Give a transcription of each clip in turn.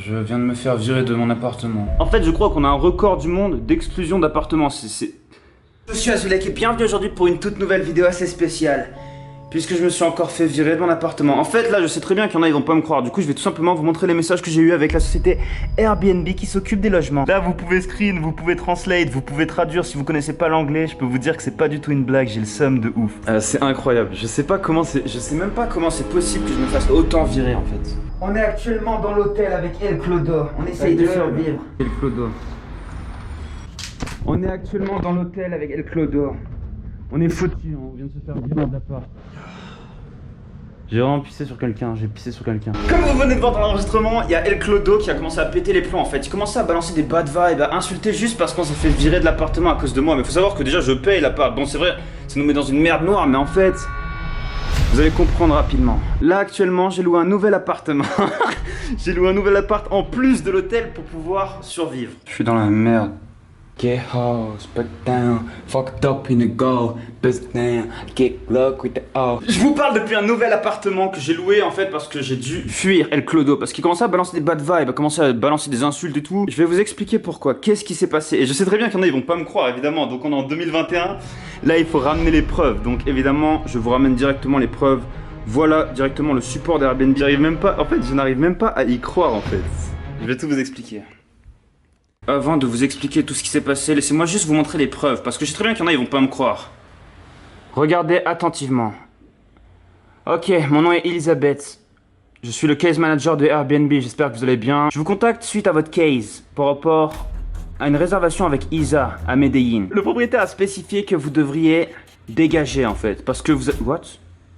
Je viens de me faire virer de mon appartement. En fait, je crois qu'on a un record du monde d'exclusion d'appartements. Je suis Azulek et bienvenue aujourd'hui pour une toute nouvelle vidéo assez spéciale. Puisque je me suis encore fait virer de mon appartement. En fait, là, je sais très bien qu'il y en a, ils vont pas me croire. Du coup, je vais tout simplement vous montrer les messages que j'ai eu avec la société Airbnb qui s'occupe des logements. Là, vous pouvez screen, vous pouvez translate, vous pouvez traduire. Si vous connaissez pas l'anglais, je peux vous dire que c'est pas du tout une blague. J'ai le seum de ouf. C'est incroyable. Je sais même pas comment c'est possible que je me fasse autant virer en fait. On est actuellement dans l'hôtel avec El Clodo. On essaye de survivre. El Clodo. On est actuellement dans l'hôtel avec El Clodo. On est foutu, on vient de se faire virer de l'appart. J'ai vraiment pissé sur quelqu'un, j'ai pissé sur quelqu'un. Comme vous venez de voir dans l'enregistrement, il y a El Clodo qui a commencé à péter les plombs en fait. Il commençait à balancer des bad vibes, à insulter juste parce qu'on s'est fait virer de l'appartement à cause de moi. Mais faut savoir que déjà je paye l'appart. Bon, c'est vrai, ça nous met dans une merde noire, mais en fait, vous allez comprendre rapidement. Là actuellement, j'ai loué un nouvel appartement. J'ai loué un nouvel appart en plus de l'hôtel pour pouvoir survivre. Je suis dans la merde. Get hoes, put down, fucked up in the go, bust down, get luck with the oh. Je vous parle depuis un nouvel appartement que j'ai loué en fait parce que j'ai dû fuir El Clodo parce qu'il commençait à balancer des bad vibes, à commencer à balancer des insultes et tout. Je vais vous expliquer pourquoi, qu'est-ce qui s'est passé. Et je sais très bien qu'il y en a, ils vont pas me croire évidemment. Donc on est en 2021, là il faut ramener les preuves. Donc évidemment, je vous ramène directement les preuves. Voilà directement le support d'Airbnb. J'arrive même pas, en fait je n'arrive même pas à y croire en fait. Je vais tout vous expliquer. Avant de vous expliquer tout ce qui s'est passé, laissez-moi juste vous montrer les preuves, parce que je sais très bien qu'il y en a, ils vont pas me croire. Regardez attentivement. Ok, mon nom est Elisabeth. Je suis le case manager de Airbnb, j'espère que vous allez bien. Je vous contacte suite à votre case, par rapport à une réservation avec Isa, à Medellín. Le propriétaire a spécifié que vous devriez dégager, en fait, parce que vous êtes... What?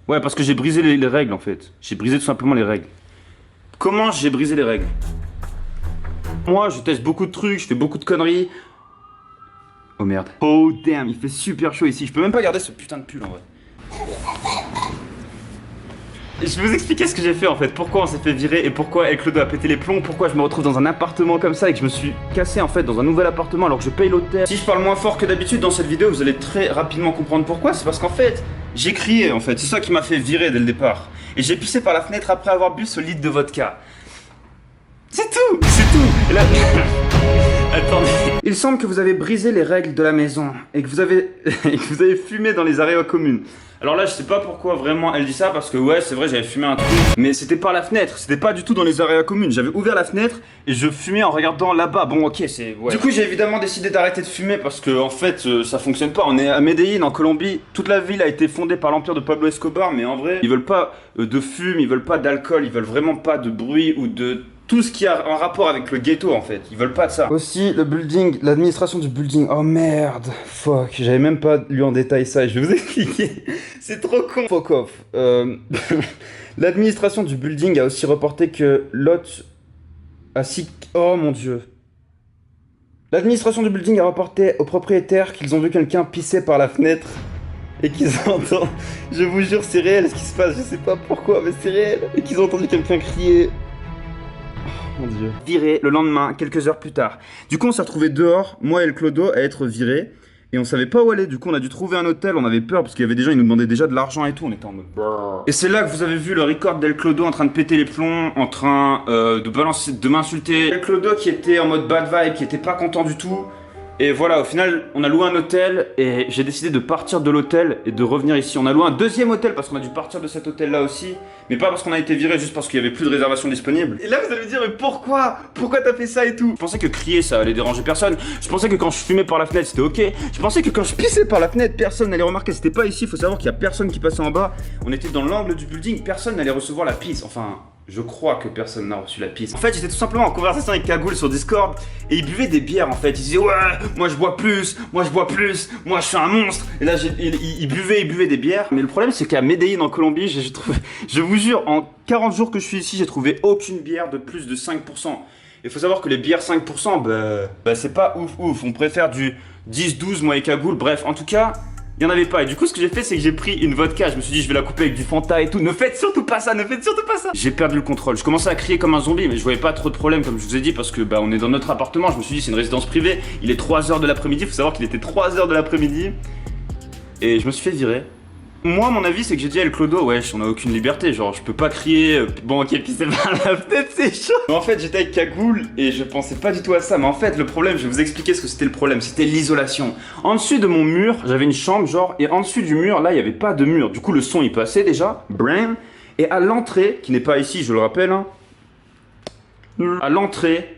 Ouais, parce que j'ai brisé les règles, en fait. J'ai brisé tout simplement les règles. Comment j'ai brisé les règles? Moi, je teste beaucoup de trucs, je fais beaucoup de conneries. Oh merde. Oh damn, il fait super chaud ici. Je peux même pas garder ce putain de pull en vrai. Et je vais vous expliquer ce que j'ai fait en fait. Pourquoi on s'est fait virer et pourquoi El Clodo a pété les plombs. Pourquoi je me retrouve dans un appartement comme ça et que je me suis cassé en fait dans un nouvel appartement alors que je paye l'hôtel. Si je parle moins fort que d'habitude dans cette vidéo, vous allez très rapidement comprendre pourquoi. C'est parce qu'en fait, j'ai crié en fait. C'est ça qui m'a fait virer dès le départ. Et j'ai pissé par la fenêtre après avoir bu ce litre de vodka. C'est tout, c'est tout. Et là... Attendez. Il semble que vous avez brisé les règles de la maison et que vous avez fumé dans les aréas communes. Alors là, je sais pas pourquoi vraiment elle dit ça parce que ouais, c'est vrai, j'avais fumé un truc, mais c'était par la fenêtre, c'était pas du tout dans les aréas communes. J'avais ouvert la fenêtre et je fumais en regardant là-bas. Bon, ok, c'est ouais. Du coup, j'ai évidemment décidé d'arrêter de fumer parce que en fait, ça fonctionne pas. On est à Medellín en Colombie. Toute la ville a été fondée par l'empire de Pablo Escobar, mais en vrai, ils veulent pas de fume, ils veulent pas d'alcool, ils veulent vraiment pas de bruit ou de tout ce qui a un rapport avec le ghetto en fait, ils veulent pas de ça. Aussi le building, l'administration du building, oh merde, fuck, j'avais même pas lu en détail ça et je vais vous expliquer, c'est trop con. Fuck off. L'administration du building a aussi reporté que l'hôte a oh mon dieu. L'administration du building a reporté aux propriétaires qu'ils ont vu quelqu'un pisser par la fenêtre et qu'ils entendent, je vous jure c'est réel ce qui se passe, je sais pas pourquoi mais c'est réel, et qu'ils ont entendu quelqu'un crier. Mon dieu. Viré le lendemain, quelques heures plus tard. Du coup, on s'est retrouvé dehors, moi et El Clodo, à être virés. Et on savait pas où aller. Du coup, on a dû trouver un hôtel. On avait peur parce qu'il y avait des gens, ils nous demandaient déjà de l'argent et tout. On était en mode. Et c'est là que vous avez vu le record d'El Clodo en train de péter les plombs, en train de balancer, de m'insulter. El Clodo qui était en mode bad vibe, qui était pas content du tout. Et voilà, au final, on a loué un hôtel et j'ai décidé de partir de l'hôtel et de revenir ici. On a loué un deuxième hôtel parce qu'on a dû partir de cet hôtel-là aussi. Mais pas parce qu'on a été viré, juste parce qu'il y avait plus de réservations disponibles. Et là, vous allez me dire, mais pourquoi? Pourquoi t'as fait ça et tout? Je pensais que crier, ça allait déranger personne. Je pensais que quand je fumais par la fenêtre, c'était ok. Je pensais que quand je pissais par la fenêtre, personne n'allait remarquer. C'était pas ici, faut savoir qu'il y a personne qui passait en bas. On était dans l'angle du building, personne n'allait recevoir la pisse. Enfin... Je crois que personne n'a reçu la piste. En fait, j'étais tout simplement en conversation avec Cagoule sur Discord et il buvait des bières en fait. Il disait ouais, moi je bois plus, moi je bois plus, moi je suis un monstre. Et là, il buvait des bières. Mais le problème, c'est qu'à Medellín en Colombie, j'ai trouvé, je vous jure, en 40 jours que je suis ici, j'ai trouvé aucune bière de plus de 5%. Il faut savoir que les bières 5%, bah c'est pas ouf. On préfère du 10-12, moi et Cagoule. Bref, en tout cas... Il n'y en avait pas, et du coup ce que j'ai fait c'est que j'ai pris une vodka, je me suis dit je vais la couper avec du Fanta et tout, ne faites surtout pas ça, ne faites surtout pas ça. J'ai perdu le contrôle, je commençais à crier comme un zombie mais je voyais pas trop de problème comme je vous ai dit parce que on est dans notre appartement, je me suis dit c'est une résidence privée, il est 3h de l'après-midi, faut savoir qu'il était 3h de l'après-midi et je me suis fait virer. Moi, mon avis, c'est que j'ai dit à El Clodo, wesh, on a aucune liberté, genre, je peux pas crier, bon, ok, pisser par la fenêtre, c'est chaud. Mais en fait, j'étais avec Cagoule et je pensais pas du tout à ça. Mais en fait, le problème, je vais vous expliquer ce que c'était le problème, c'était l'isolation. En dessus de mon mur, j'avais une chambre, genre, et en dessus du mur, là, il y avait pas de mur. Du coup, le son, il passait déjà, bram. Et à l'entrée, qui n'est pas ici, je le rappelle, hein, à l'entrée,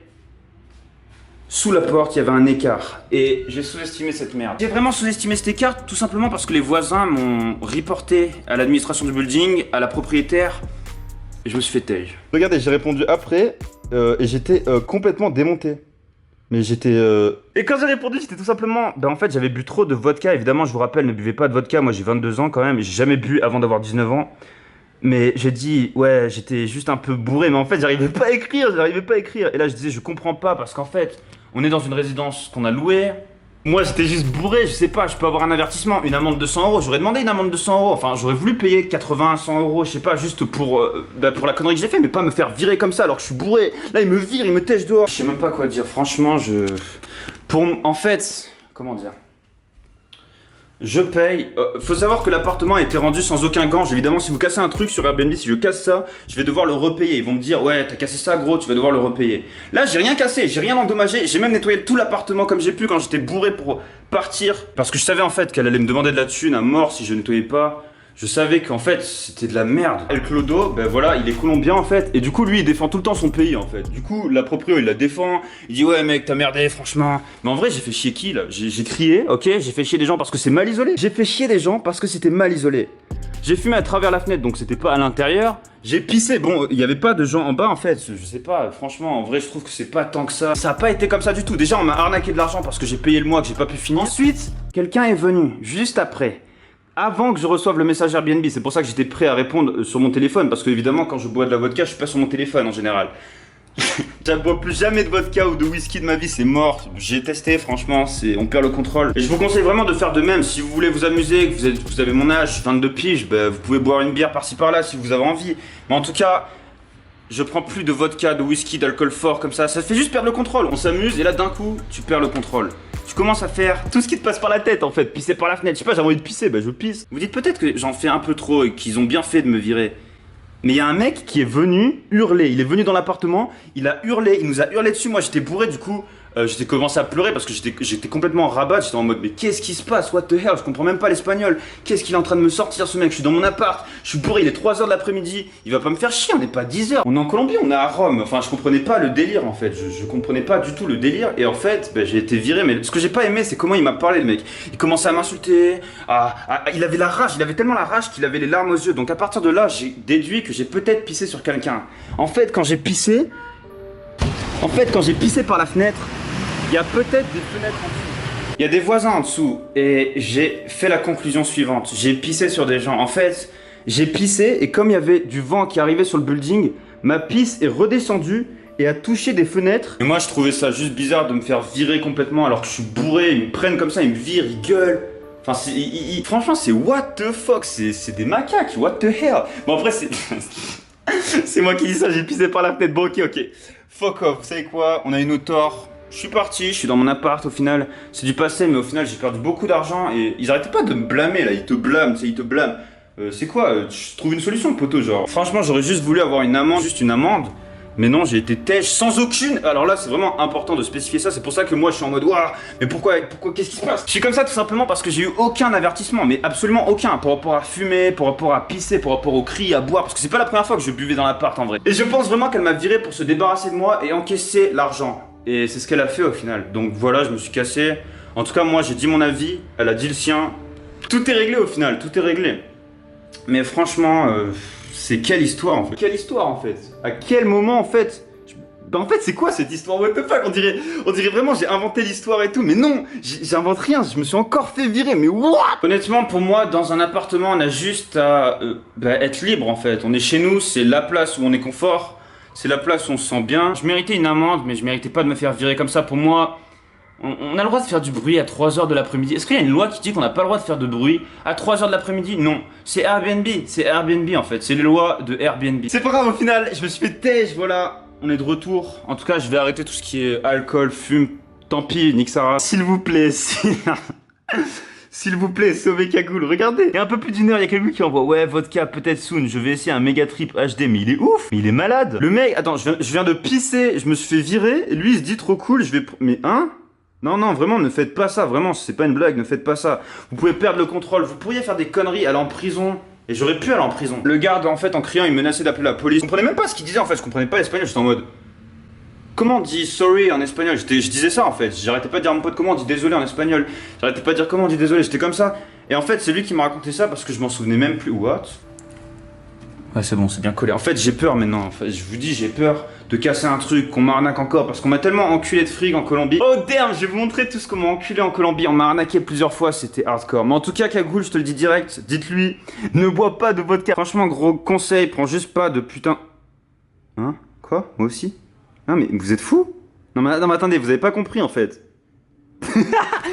sous la porte, il y avait un écart. Et j'ai sous-estimé cette merde. J'ai vraiment sous-estimé cet écart tout simplement parce que les voisins m'ont reporté à l'administration du building, à la propriétaire. Et je me suis fait tège. Regardez, j'ai répondu après et j'étais complètement démonté. Mais j'étais... Et quand j'ai répondu, c'était tout simplement... Ben en fait, j'avais bu trop de vodka. Évidemment, je vous rappelle, ne buvez pas de vodka. Moi, j'ai 22 ans quand même. J'ai jamais bu avant d'avoir 19 ans. Mais j'ai dit, ouais, j'étais juste un peu bourré. Mais en fait, j'arrivais pas à écrire. Et là, je disais, je comprends pas parce qu'en fait... On est dans une résidence qu'on a louée. Moi, j'étais juste bourré, je sais pas, je peux avoir un avertissement, une amende de 100 euros. J'aurais demandé une amende de 100 euros. Enfin, j'aurais voulu payer 80, 100 euros, je sais pas, juste pour la connerie que j'ai fait, mais pas me faire virer comme ça alors que je suis bourré. Là, il me vire, il me tèche dehors. Je sais même pas quoi dire, franchement, En fait, comment dire? Je paye. Faut savoir que l'appartement a été rendu sans aucun gange. Évidemment, si vous cassez un truc sur Airbnb, si je casse ça, je vais devoir le repayer. Ils vont me dire, ouais, t'as cassé ça, gros, tu vas devoir le repayer. Là, j'ai rien cassé, j'ai rien endommagé. J'ai même nettoyé tout l'appartement comme j'ai pu quand j'étais bourré pour partir. Parce que je savais en fait qu'elle allait me demander de la thune à mort si je nettoyais pas. Je savais qu'en fait, c'était de la merde. El Clodo, ben voilà, il est colombien en fait. Et du coup, lui, il défend tout le temps son pays en fait. Du coup, la proprio, il la défend. Il dit, ouais, mec, t'as merdé, franchement. Mais en vrai, j'ai fait chier qui là? J'ai crié, ok? J'ai fait chier des gens parce que c'est mal isolé. J'ai fait chier des gens parce que c'était mal isolé. J'ai fumé à travers la fenêtre, donc c'était pas à l'intérieur. J'ai pissé, bon, il y avait pas de gens en bas en fait. Je sais pas, franchement, en vrai, je trouve que c'est pas tant que ça. Ça a pas été comme ça du tout. Déjà, on m'a arnaqué de l'argent parce que j'ai payé le mois que j'ai pas pu finir. Ensuite, quelqu'un est venu juste après. Avant que je reçoive le message Airbnb, c'est pour ça que j'étais prêt à répondre sur mon téléphone, parce que évidemment quand je bois de la vodka, je suis pas sur mon téléphone en général. Je ne bois plus jamais de vodka ou de whisky de ma vie, c'est mort. J'ai testé, franchement, on perd le contrôle. Et je vous conseille vraiment de faire de même. Si vous voulez vous amuser, que vous avez mon âge, 22 piges, bah, vous pouvez boire une bière par-ci par-là si vous avez envie. Mais en tout cas, je prends plus de vodka, de whisky, d'alcool fort comme ça fait juste perdre le contrôle. On s'amuse et là d'un coup, tu perds le contrôle. Tu commences à faire tout ce qui te passe par la tête en fait, pisser par la fenêtre. Je sais pas, j'ai envie de pisser, bah je pisse. Vous dites peut-être que j'en fais un peu trop et qu'ils ont bien fait de me virer. Mais il y a un mec qui est venu hurler, il est venu dans l'appartement, il a hurlé, il nous a hurlé dessus, moi j'étais bourré du coup, j'étais commencé à pleurer parce que j'étais complètement en rabat, j'étais en mode mais qu'est-ce qui se passe, what the hell, je comprends même pas l'espagnol, qu'est-ce qu'il est en train de me sortir ce mec, je suis dans mon appart, je suis bourré, il est 3h de l'après-midi, il va pas me faire chier, on n'est pas 10h, on est en Colombie, on est à Rome, enfin je comprenais pas le délire en fait, je comprenais pas du tout le délire et en fait bah, j'ai été viré, mais ce que j'ai pas aimé c'est comment il m'a parlé le mec, il commençait à m'insulter, il avait la rage, il avait tellement la rage qu'il avait les larmes aux yeux, donc à partir de là j'ai déduit que j'ai peut-être pissé sur quelqu'un. En fait quand j'ai pissé par la fenêtre, il y a peut-être des fenêtres en dessous. Il y a des voisins en dessous et j'ai fait la conclusion suivante. J'ai pissé sur des gens. En fait, j'ai pissé et comme il y avait du vent qui arrivait sur le building, ma pisse est redescendue et a touché des fenêtres. Et moi, je trouvais ça juste bizarre de me faire virer complètement alors que je suis bourré. Ils me prennent comme ça, ils me virent, ils gueulent. Enfin, franchement, c'est what the fuck. C'est des macaques, what the hell. Bon, après, c'est... c'est moi qui dis ça, j'ai pissé par la fenêtre. Bon, ok. Fuck off, vous savez quoi? On a une autre tort. Je suis parti, je suis dans mon appart au final, c'est du passé mais au final j'ai perdu beaucoup d'argent et ils arrêtaient pas de me blâmer là, ils te blâment, tu sais, ils te blâment. C'est quoi, tu trouves une solution poteau genre. Franchement j'aurais juste voulu avoir une amende, juste une amende, mais non j'ai été têche sans aucune. Alors là c'est vraiment important de spécifier ça, c'est pour ça que moi je suis en mode waouh, mais pourquoi, qu'est-ce qui se passe? Je suis comme ça tout simplement parce que j'ai eu aucun avertissement, mais absolument aucun, par rapport à fumer, par rapport à pisser, par rapport aux cris, à boire, parce que c'est pas la première fois que je buvais dans l'appart en vrai. Et je pense vraiment qu'elle m'a viré pour se débarrasser de moi et encaisser l'argent. Et c'est ce qu'elle a fait au final. Donc voilà, je me suis cassé. En tout cas, moi, j'ai dit mon avis. Elle a dit le sien. Tout est réglé au final, tout est réglé. Mais franchement, c'est quelle histoire en fait? Quelle histoire en fait? À quel moment en fait? Bah en fait, c'est quoi cette histoire? What the fuck? On dirait vraiment j'ai inventé l'histoire et tout. Mais non, j'invente rien. Je me suis encore fait virer. Mais what? Honnêtement, pour moi, dans un appartement, on a juste à être libre en fait. On est chez nous, c'est la place où on est confort. C'est la place où on se sent bien. Je méritais une amende, mais je méritais pas de me faire virer comme ça. Pour moi, on a le droit de faire du bruit à 3h de l'après-midi. Est-ce qu'il y a une loi qui dit qu'on n'a pas le droit de faire de bruit à 3h de l'après-midi? Non. C'est Airbnb en fait. C'est les lois de Airbnb. C'est pas grave au final, je me suis fait têche, voilà. On est de retour. En tout cas, je vais arrêter tout ce qui est alcool, fume. Tant pis, nique Sarah. S'il vous plaît, S'il vous plaît, sauvez Cagoule, regardez. Il y a un peu plus d'une heure, il y a quelqu'un qui envoie ouais, vodka, peut-être soon, je vais essayer un méga trip HD, mais il est ouf, mais il est malade. Le mec, attends, je viens de pisser, je me suis fait virer, et lui il se dit trop cool, je vais... Mais hein? Non, non, vraiment, ne faites pas ça, vraiment, c'est pas une blague, ne faites pas ça. Vous pouvez perdre le contrôle, vous pourriez faire des conneries, aller en prison, et j'aurais pu aller en prison. Le garde, en fait, en criant, il menaçait d'appeler la police. Je comprenais même pas ce qu'il disait, en fait, je comprenais pas l'espagnol, j'étais en mode... Comment on dit sorry en espagnol? Je disais ça en fait, j'arrêtais pas de dire à mon pote comment on dit désolé en espagnol. J'arrêtais pas de dire comment on dit désolé, j'étais comme ça. Et en fait c'est lui qui m'a raconté ça parce que je m'en souvenais même plus. What? Ouais c'est bon, c'est bien collé. En fait j'ai peur maintenant, en fait, je vous dis j'ai peur de casser un truc, qu'on m'arnaque encore. Parce qu'on m'a tellement enculé de fric en Colombie. Oh damn, je vais vous montrer tout ce qu'on m'a enculé en Colombie. On m'a arnaqué plusieurs fois, c'était hardcore. Mais en tout cas Cagoule, je te le dis direct, dites-lui, ne bois pas de vodka. Franchement gros conseil, prends juste pas de putain... Hein? Quoi? Moi aussi? Ah mais vous êtes fous? Non mais attendez, vous avez pas compris en fait.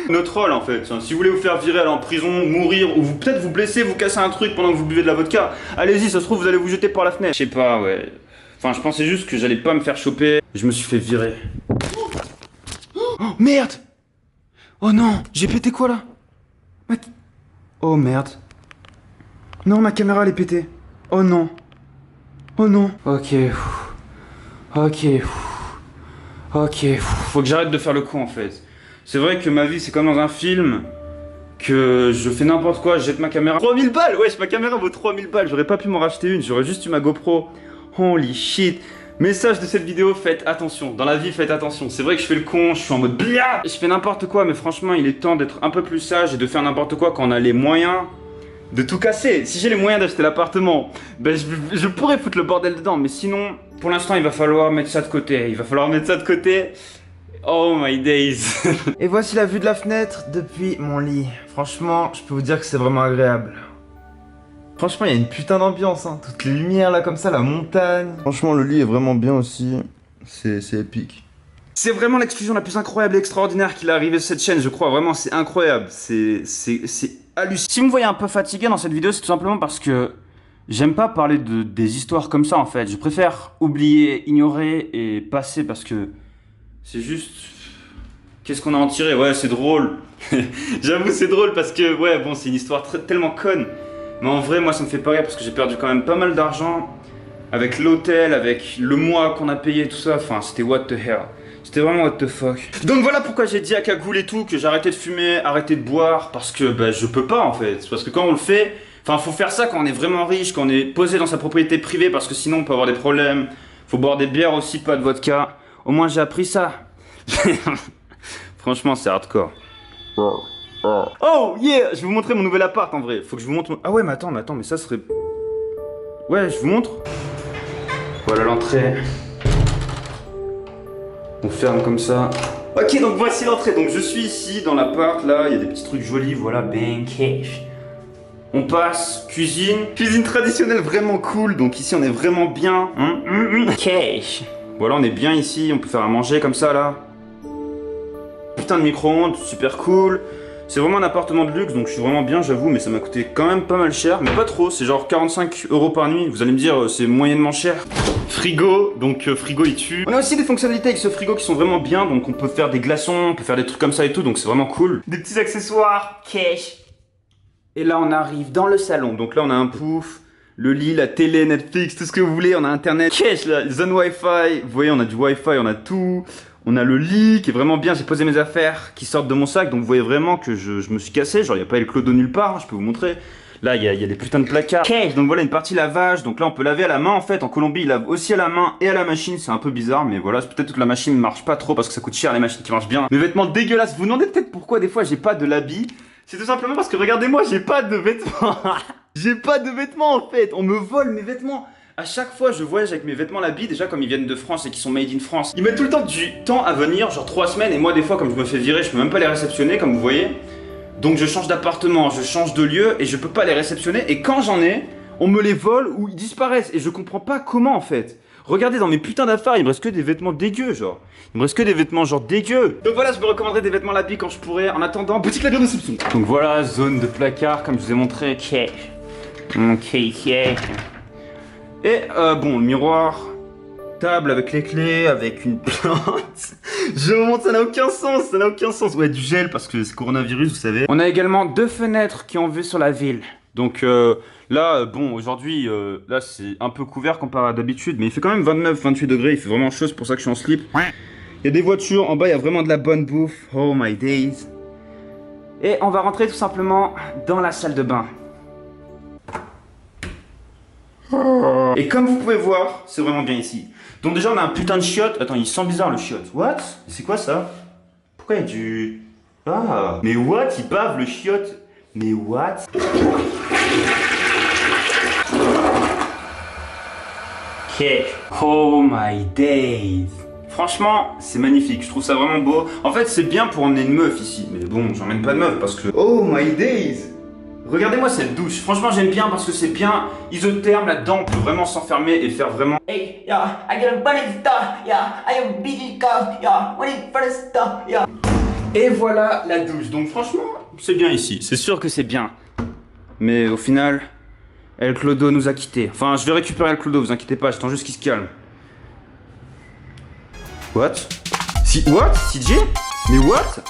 Notre rôle en fait, si vous voulez vous faire virer, aller en prison, mourir, ou peut-être vous blesser, vous casser un truc pendant que vous buvez de la vodka, allez-y, ça se trouve vous allez vous jeter par la fenêtre. Je sais pas, ouais. Enfin je pensais juste que j'allais pas me faire choper, je me suis fait virer. Oh merde! Oh non, j'ai pété quoi là? Oh merde. Non, ma caméra elle est pétée. Oh non. Oh non. Ok. Ok. Ok. Faut que j'arrête de faire le con en fait. C'est vrai que ma vie c'est comme dans un film. Que je fais n'importe quoi, je jette ma caméra. 3000 balles! Wesh, ma caméra vaut 3000 balles. J'aurais pas pu m'en racheter une, j'aurais juste eu ma GoPro. Holy shit. Message de cette vidéo, faites attention. Dans la vie, faites attention. C'est vrai que je fais le con, je suis en mode blia. Je fais n'importe quoi, mais franchement, il est temps d'être un peu plus sage et de faire n'importe quoi quand on a les moyens de tout casser. Si j'ai les moyens d'acheter l'appartement, ben je pourrais foutre le bordel dedans. Mais sinon, pour l'instant, il va falloir mettre ça de côté. Il va falloir mettre ça de côté. Oh my days. Et voici la vue de la fenêtre depuis mon lit. Franchement, je peux vous dire que c'est vraiment agréable. Franchement, il y a une putain d'ambiance, hein. Toutes les lumières là comme ça, la montagne. Franchement, le lit est vraiment bien aussi. C'est épique. C'est vraiment l'exclusion la plus incroyable et extraordinaire qu'il est arrivé sur cette chaîne, je crois. Vraiment, c'est incroyable. C'est hallucinant. Si vous me voyez un peu fatigué dans cette vidéo, c'est tout simplement parce que j'aime pas parler des histoires comme ça, en fait. Je préfère oublier, ignorer et passer parce que c'est juste... Qu'est-ce qu'on a en tiré? Ouais, c'est drôle. J'avoue, c'est drôle parce que, ouais, bon, c'est une histoire tellement conne. Mais en vrai, moi, ça me fait pas rire parce que j'ai perdu quand même pas mal d'argent avec l'hôtel, avec le mois qu'on a payé, tout ça. Enfin, c'était what the hell. C'était vraiment what the fuck. Donc voilà pourquoi j'ai dit à Cagoule et tout que j'arrêtais de fumer, arrêter de boire, parce que bah, je peux pas en fait. Parce que quand on le fait, enfin, faut faire ça quand on est vraiment riche, quand on est posé dans sa propriété privée, parce que sinon on peut avoir des problèmes. Faut boire des bières aussi, pas de vodka. Au moins j'ai appris ça. Franchement, c'est hardcore. Oh yeah, je vais vous montrer mon nouvel appart en vrai. Faut que je vous montre. Ah ouais, mais attends, mais ça serait. Ouais, je vous montre. Voilà l'entrée. On ferme comme ça. Ok, donc voici l'entrée. Donc je suis ici dans l'appart, là, il y a des petits trucs jolis, voilà, ben cash. On passe, cuisine traditionnelle vraiment cool. Donc ici on est vraiment bien. Cash. Voilà, on est bien ici, on peut faire à manger comme ça là. Putain de micro-ondes, super cool. C'est vraiment un appartement de luxe, donc je suis vraiment bien, j'avoue, mais ça m'a coûté quand même pas mal cher, mais pas trop, c'est genre 45 € par nuit. Vous allez me dire, c'est moyennement cher. Frigo, donc frigo il tue. On a aussi des fonctionnalités avec ce frigo qui sont vraiment bien, donc on peut faire des glaçons, on peut faire des trucs comme ça et tout, donc c'est vraiment cool. Des petits accessoires, cash. Et là on arrive dans le salon, donc là on a un pouf, le lit, la télé, Netflix, tout ce que vous voulez, on a internet, cash, la zone Wi-Fi, vous voyez on a du Wi-Fi, on a tout. On a le lit qui est vraiment bien, j'ai posé mes affaires qui sortent de mon sac, donc vous voyez vraiment que je me suis cassé, genre il n'y a pas le clodo nulle part, hein, je peux vous montrer. Là il y a des putains de placards. Okay. Donc voilà une partie lavage, donc là on peut laver à la main en fait, en Colombie ils lavent aussi à la main et à la machine, c'est un peu bizarre, mais voilà, peut-être que la machine ne marche pas trop parce que ça coûte cher les machines qui marchent bien. Mes vêtements dégueulasses, vous vous demandez peut-être pourquoi des fois j'ai pas de l'habit, c'est tout simplement parce que regardez-moi, j'ai pas de vêtements. J'ai pas de vêtements en fait, on me vole mes vêtements. À chaque fois je voyage avec mes vêtements l'habit, déjà comme ils viennent de France et qu'ils sont made in France, ils mettent tout le temps du temps à venir, genre 3 semaines, et moi des fois comme je me fais virer, je peux même pas les réceptionner comme vous voyez. Donc je change d'appartement, je change de lieu et je peux pas les réceptionner, et quand j'en ai, on me les vole ou ils disparaissent et je comprends pas comment en fait. Regardez dans mes putains d'affaires, il me reste que des vêtements dégueux genre. Il me reste que des vêtements genre dégueux. Donc voilà, je me recommanderais des vêtements l'habit quand je pourrais. En attendant, boutique la grande réception. Donc voilà, zone de placard comme je vous ai montré. Ok. Et bon, le miroir, table avec les clés, avec une plante. Je vous montre, ça n'a aucun sens, ça n'a aucun sens. Ouais, du gel parce que c'est coronavirus, vous savez. On a également 2 fenêtres qui ont vue sur la ville. Donc là, bon, aujourd'hui, là c'est un peu couvert comparé à d'habitude, mais il fait quand même 29-28 degrés, il fait vraiment chaud, c'est pour ça que je suis en slip. Il y a des voitures, en bas il y a vraiment de la bonne bouffe. Oh my days. Et on va rentrer tout simplement dans la salle de bain. Et comme vous pouvez voir, c'est vraiment bien ici. Donc déjà on a un putain de chiotte. Attends, il sent bizarre le chiotte. What? C'est quoi ça? Pourquoi il y a du... Ah, mais what? Il bave le chiotte. Mais what? Ok. Oh my days. Franchement, c'est magnifique, je trouve ça vraiment beau. En fait, c'est bien pour emmener une meuf ici. Mais bon, j'emmène pas de meuf parce que... Oh my days. Regardez-moi cette douche. Franchement, j'aime bien parce que c'est bien isotherme là-dedans. On peut vraiment s'enfermer et faire vraiment... Hey, yeah, I got a bunny stuff, yeah, I am busy cuff, yeah, what is for the stuff, yeah. Et voilà la douche. Donc franchement, c'est bien ici. C'est sûr que c'est bien. Mais au final, El Clodo nous a quittés. Enfin, je vais récupérer El Clodo, vous inquiétez pas, j'attends juste qu'il se calme. What? What? CJ? Mais what?